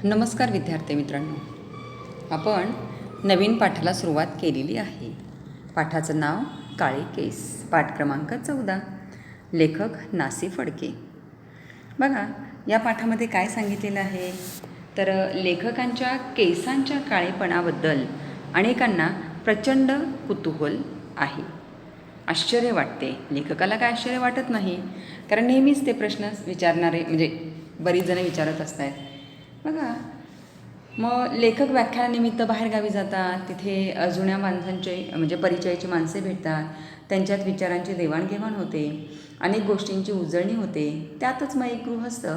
नमस्कार विद्यार्थी मित्रांनो, आपण नवीन पाठाला सुरुवात केलेली आहे. पाठाचं नाव काळे केस, पाठ क्रमांक 14, लेखक नासी फडके. बघा, या पाठामध्ये काय सांगितलेलं आहे तर लेखकांच्या केसांच्या काळेपणाबद्दल अनेकांना प्रचंड कुतूहल आहे. आश्चर्य वाटते. लेखकाला काय आश्चर्य वाटत नाही, कारण नेहमीच ते प्रश्न विचारणारे म्हणजे बरीच जणं विचारत असतात. बघा, मग लेखक व्याख्यानानिमित्त बाहेरगावी जातात. तिथे जुन्या माणसांचे म्हणजे परिचयाची माणसे भेटतात. त्यांच्यात विचारांची देवाणघेवाण होते, अनेक गोष्टींची उजळणी होते. त्यातच मग एक गृहस्थ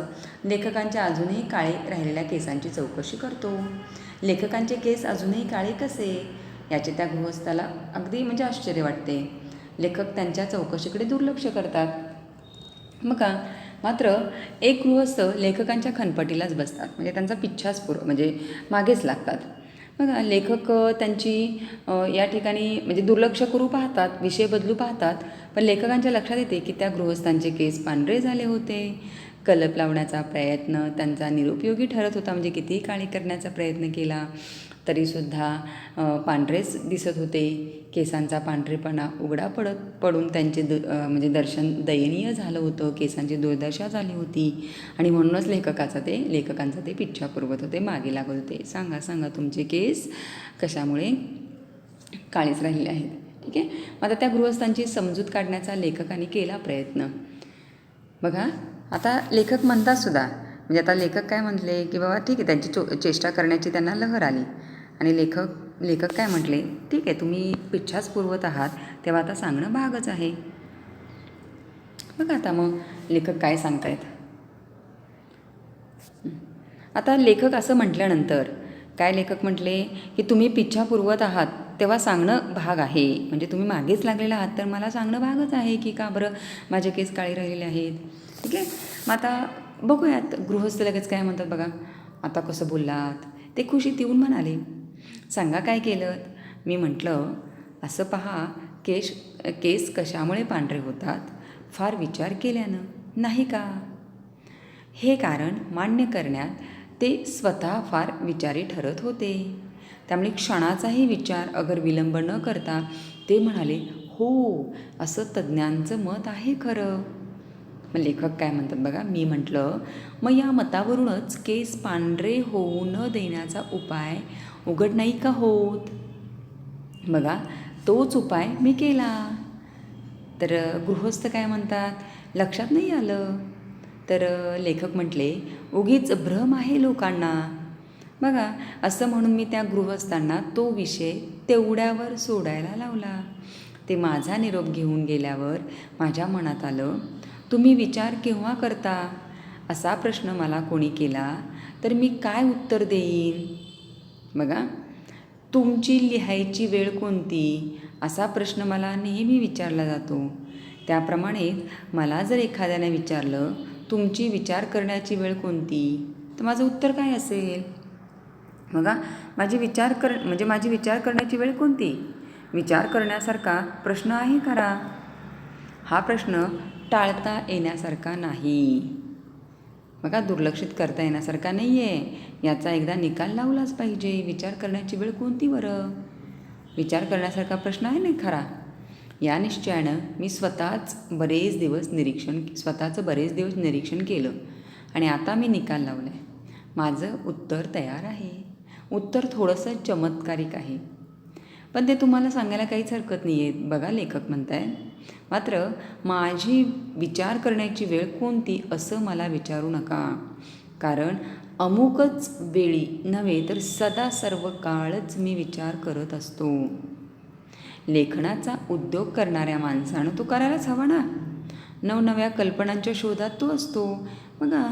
लेखकांच्या अजूनही काळे राहिलेल्या केसांची चौकशी करतो. लेखकांचे केस अजूनही काळे कसे, याचे त्या गृहस्थाला अगदी म्हणजे आश्चर्य वाटते. लेखक त्यांच्या चौकशीकडे दुर्लक्ष करतात. मग का मात्र एक गृहस्थ लेखकांच्या खनपटीलाच बसतात, म्हणजे त्यांचा पिच्छाच म्हणजे मागेच लागतात. बघा, लेखक त्यांची या ठिकाणी म्हणजे दुर्लक्ष करू पाहतात, विषय बदलू पाहतात, पण लेखकांच्या लक्षात येते की त्या गृहस्थांचे केस पांढरे झाले होते. कलप लावण्याचा प्रयत्न त्यांचा निरुपयोगी ठरत होता, म्हणजे कितीही काळी करण्याचा प्रयत्न केला तरीसुद्धा पांढरेच दिसत होते. केसांचा पांढरेपणा उघडा पडून त्यांचे म्हणजे दर्शन दयनीय झालं होतं. केसांची दुर्दशा झाली होती आणि म्हणूनच लेखकांचा ते पिच्छा पुरवत होते, मागे लागत होते. सांगा तुमचे केस कशामुळे काळेच राहिले आहेत. ठीक आहे. आता त्या गृहस्थांची समजूत काढण्याचा लेखकाने केला प्रयत्न. बघा, आता लेखक म्हणतात सुद्धा, म्हणजे आता लेखक काय म्हटले की बाबा ठीक आहे, त्यांची चेष्टा करण्याची त्यांना लहर आली आणि लेखक काय म्हटले, ठीक आहे, तुम्ही पिच्छाच पुरवत आहात तेव्हा आता सांगणं भागच आहे. बघा, आता मग लेखक काय सांगतायत. आता लेखक असं म्हटल्यानंतर काय लेखक म्हटले की तुम्ही पिच्छा पुरवत आहात तेव्हा सांगणं भाग आहे, म्हणजे तुम्ही मागेच लागलेला आहात तर मला सांगणं भागच आहे की का बरं माझे केस काळे राहिलेले आहेत. ठीक आहे. मग आता बघूयात गृहस्थ लगेच काय म्हणतात. बघा, आता कसं बोललात. ते खुशीत येऊन म्हणाले, सांगा काय केलं. मी म्हटलं, असं पहा, केस कशामुळे पांढरे होतात, फार विचार केल्यानं, नाही का. हे कारण मान्य करण्यात ते स्वतः फार विचारी ठरत होते. त्यामुळे क्षणाचाही विचार अगर विलंब न करता ते म्हणाले, हो, असं तज्ज्ञांचं मत आहे खरं. मग लेखक काय म्हणतात बघा, मी म्हटलं, मग या मतावरूनच केस पांढरे होऊ न देण्याचा उपाय उघड नाही का होत. बघा, तोच उपाय मी केला. तर गृहस्थ काय म्हणतात, लक्षात नाही आलं. तर लेखक म्हटले, उगीच भ्रम आहे लोकांना. बघा, असं म्हणून मी त्या गृहस्थांना तो विषय तेवढ्यावर सोडायला लावला. ते माझा निरोप घेऊन गेल्यावर माझ्या मनात आलं, तुम्ही विचार केव्हा करता, असा प्रश्न मला कोणी केला तर मी काय उत्तर देईन. बघा, तुमची लिहायची वेळ कोणती, असा प्रश्न मला नेहमी विचारला जातो. त्याप्रमाणे मला जर एखाद्याने विचारलं, तुमची विचार करण्याची वेळ कोणती, तर माझं उत्तर काय असेल. बघा, माझी विचार करण्याची वेळ कोणती. विचार करण्यासारखा प्रश्न आहे खरा. हा प्रश्न टाळता येण्यासारखा नाही. बघा, दुर्लक्षित करता येण्यासारखा नाही आहे. याचा एकदा निकाल लावलाच पाहिजे. विचार करण्याची वेळ कोणती बरं. विचार करण्यासारखा प्रश्न आहे नाही खरा. या निश्चयानं मी स्वतःचं बरेच दिवस निरीक्षण केलं आणि आता मी निकाल लावला आहे. माझं उत्तर तयार आहे. उत्तर थोडंसं चमत्कारिक आहे, पण ते तुम्हाला सांगायला काहीच हरकत नाही आहे. बघा, लेखक म्हणत आहे, मात्र माझी विचार करण्याची वेळ कोणती असं मला विचारू नका, कारण अमुकच वेळी नव्हे तर सदा सर्व काळच मी विचार करत असतो. लेखनाचा उद्योग करणाऱ्या माणसानं तो करायलाच हवा ना. नवनव्या कल्पनांच्या शोधात तो असतो. बघा,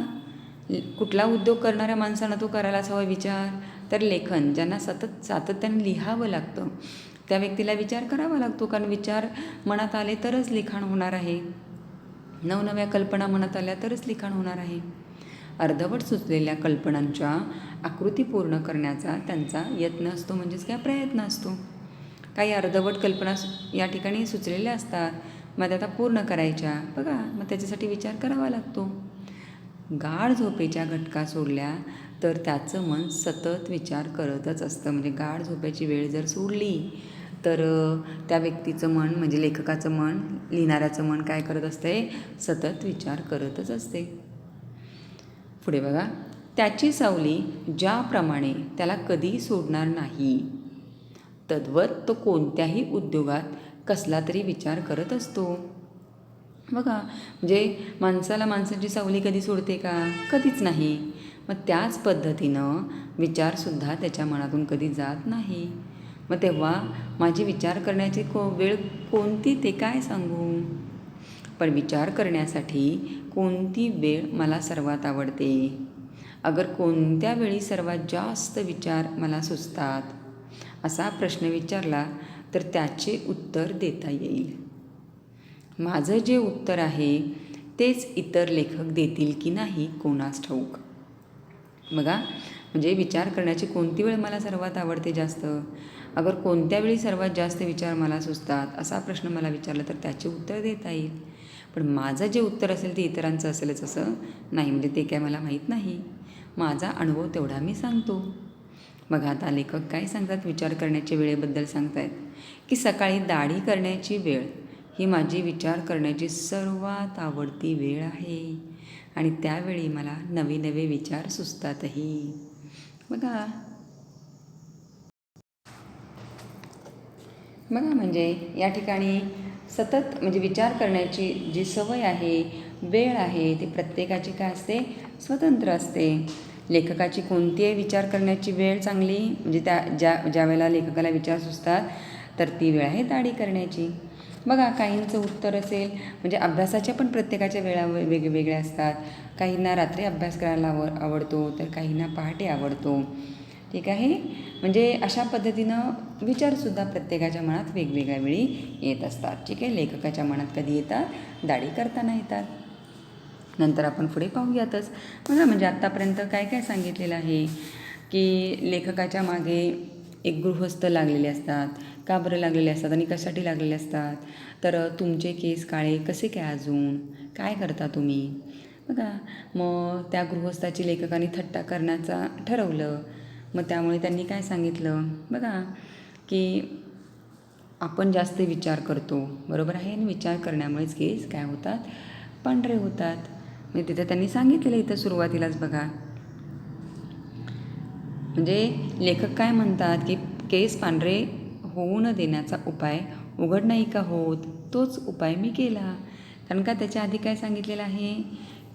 कुठला उद्योग करणाऱ्या माणसानं तो करायलाच हवा विचार. तर लेखन ज्यांना सातत्याने लिहावं लागतं त्या व्यक्तीला विचार करावा लागतो, कारण विचार मनात आले तरच लिखाण होणार आहे. नवनव्या कल्पना मनात आल्या तरच लिखाण होणार आहे. अर्धवट सुचलेल्या कल्पनांच्या आकृती पूर्ण करण्याचा त्यांचा यत्न असतो, म्हणजेच काय प्रयत्न असतो. काही अर्धवट कल्पना या ठिकाणी सुचलेल्या असतात, मग त्या आता पूर्ण करायच्या. बघा, मग त्याच्यासाठी विचार करावा लागतो. गाढ झोपेच्या घटका सोडल्या तर त्याचं मन सतत विचार करतच असतं. म्हणजे गाढ झोपेची वेळ जर सोडली तर त्या व्यक्तीचं मन म्हणजे लेखकाचं मन, लिहिणाऱ्याचं मन काय करत असते, सतत विचार करतच असते. पुढे बघा, त्याची सावली ज्याप्रमाणे त्याला कधी सोडणार नाही तद्वत तो कोणत्याही उद्योगात कसला तरी विचार करत असतो. बघा, म्हणजे माणसाला माणसाची सावली कधी सोडते का? कधीच नाही. मग त्याच पद्धतीनं विचारसुद्धा त्याच्या मनातून कधी जात नाही. मग तेव्हा माझी विचार करण्याची वेळ कोणती ते काय सांगू? पण विचार करण्यासाठी कोणती वेळ मला सर्वात आवडते? अगर कोणत्या वेळी सर्वात जास्त विचार मला सुचतात असा प्रश्न विचारला तर त्याचे उत्तर देता येईल. माझं जे उत्तर आहे तेच इतर लेखक देतील की नाही कोणास ठाऊक. बघा, म्हणजे विचार करण्याची कोणती वेळ मला सर्वात आवडते जास्त, अगर कोणत्या वेळी सर्वात जास्त विचार मला सुचतात असा प्रश्न मला विचारला तर त्याचे उत्तर देता येईल. पण माझं जे उत्तर असेल ते इतरांचं असेलच असं नाही, म्हणजे ते काय मला माहीत नाही. माझा अनुभव तेवढा मी सांगतो. बघा, आता लेखक काय सांगतात विचार करण्याच्या वेळेबद्दल सांगतायत की सकाळी दाढी करण्याची वेळ ही माझी विचार करण्याची सर्वात आवडती वेळ आहे आणि त्यावेळी मला नवे नवे विचार सुचतातही. बघा म्हणजे या ठिकाणी सतत म्हणजे विचार करण्याची जी सवय आहे, वेळ आहे, ती प्रत्येकाची काय असते, स्वतंत्र असते. लेखकाची कोणतीही विचार करण्याची वेळ चांगली, म्हणजे ज्या वेळेला लेखकाला विचार सुचतात तर ती वेळ आहे दाढी करण्याची. बघा, काहींचं उत्तर असेल म्हणजे अभ्यासाच्या पण प्रत्येकाच्या वेळा वेगवेगळ्या असतात. काहींना रात्री अभ्यास करायला आवडतो तर काहींना पहाटे आवडतो. ठीक आहे, म्हणजे अशा पद्धतीनं विचारसुद्धा प्रत्येकाच्या मनात वेगवेगळ्या वेळी येत असतात. ठीक आहे, लेखकाच्या मनात कधी येतात, दाढी करताना येतात. नंतर आपण पुढे पाहूयातच. बघा, म्हणजे आत्तापर्यंत काय काय सांगितलेलं आहे की लेखकाच्या मागे एक गृहस्थ लागलेले असतात. का बरं लागलेले असतात आणि कशासाठी लागलेले असतात, तर तुमचे केस काळे कसे काय अजून, काय करता तुम्ही. बघा, मग त्या गृहस्थाची लेखकाने थट्टा करण्याचा ठरवलं. मग त्यामुळे त्यांनी काय सांगितलं, बघा की आपण जास्त विचार करतो, बरोबर आहे, आणि विचार करण्यामुळेच केस काय होतात, पांढरे होतात. म्हणजे तिथं त्यांनी सांगितलेलं इथं सुरुवातीलाच बघा, म्हणजे लेखक काय म्हणतात की केस पांढरे होऊ न देण्याचा उपाय उघड नाही का होत, तोच उपाय मी केला. कारण का त्याच्या आधी काय सांगितलेलं आहे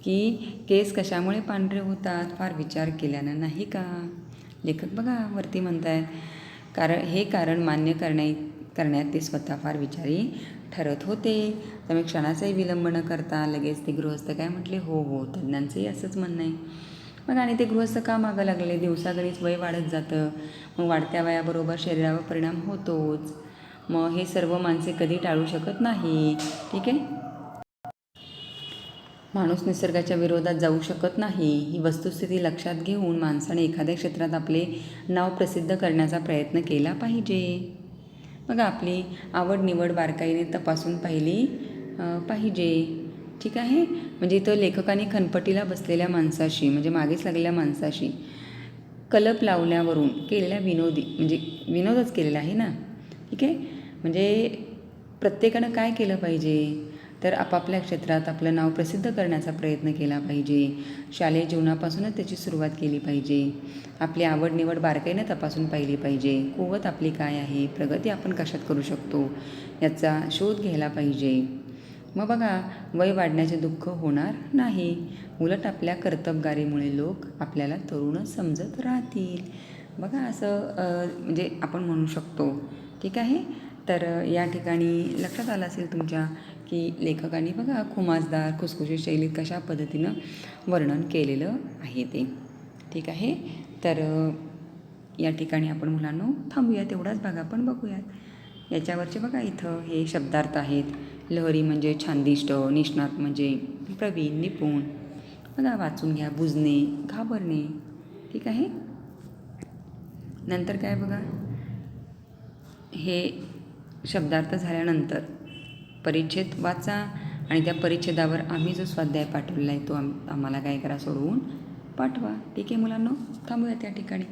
की केस कशामुळे पांढरे होतात, फार विचार केल्यानं नाही का. लेखक बघा वरती म्हणत आहेत, हे कारण मान्य करण्यात ते स्वतः फार विचारी ठरत होते. त्यामुळे क्षणाचाही विलंब न करता लगेच ते गृहस्थ काय म्हटले, हो, तज्ज्ञांचंही असंच म्हणणं आहे. मग आणि ते गृहस्थ का मागं लागले, दिवसागणिक वय वाढत जातं, मग वाढत्या वयाबरोबर शरीरावर परिणाम होतोच. मग हे सर्व माणसे कधी टाळू शकत नाही. ठीक आहे, माणूस निसर्गाच्या विरोधात जाऊ शकत नाही. ही वस्तुस्थिती लक्षात घेऊन माणसाने एखाद्या क्षेत्रात आपले नाव प्रसिद्ध करण्याचा प्रयत्न केला पाहिजे. बघा, आपली आवड निवड बारकाईने तपासून पाहिली पाहिजे. ठीक आहे, म्हणजे इथं लेखकाने खनपटीला बसलेल्या माणसाशी म्हणजे मागेच लागलेल्या माणसाशी कलप लावल्यावरून केलेल्या म्हणजे विनोदच केलेला आहे ना. ठीक आहे, म्हणजे प्रत्येकानं काय केलं पाहिजे, तर आपापल्या क्षेत्रात आपलं नाव प्रसिद्ध करण्याचा प्रयत्न केला पाहिजे. शालेय जीवनापासूनच त्याची सुरुवात केली पाहिजे. आपली आवड निवड बारकाईनं तपासून पाहिली पाहिजे. कुवत आपली काय आहे, प्रगती आपण कशात करू शकतो याचा शोध घ्यायला पाहिजे. मग बघा, वय वाढण्याचे दुःख होणार नाही, उलट आपल्या कर्तबगारीमुळे लोक आपल्याला तरुणच समजत राहतील. बघा, असं म्हणजे आपण म्हणू शकतो. ठीक आहे, तर या ठिकाणी लक्षात आलं असेल तुमच्या की लेखकाने बघा खुमासदार खुसखुशीत शैलीत कशा पद्धतीनं वर्णन केलेलं आहे ते. ठीक आहे, तर या ठिकाणी आपण मुलांनो थांबूया, तेवढाच भाग आपण बघूयात. याच्यावरचे बघा इथं हे शब्दार्थ आहेत. लहरी म्हणजे छानदिष्ट, निष्णात म्हणजे प्रवीण, निपुण. बघा, वाचून घ्या. बुजणे, घाबरणे. ठीक आहे, नंतर काय बघा, हे शब्दार्थ झाल्यानंतर परिच्छेद वाचा आणि त्या परिच्छेदावर आम्ही जो स्वाध्याय पाठवलेला आहे तो आम्हाला काय करा, सोडवून पाठवा. ठीक आहे मुलांनो, थांबूया त्या ठिकाणी.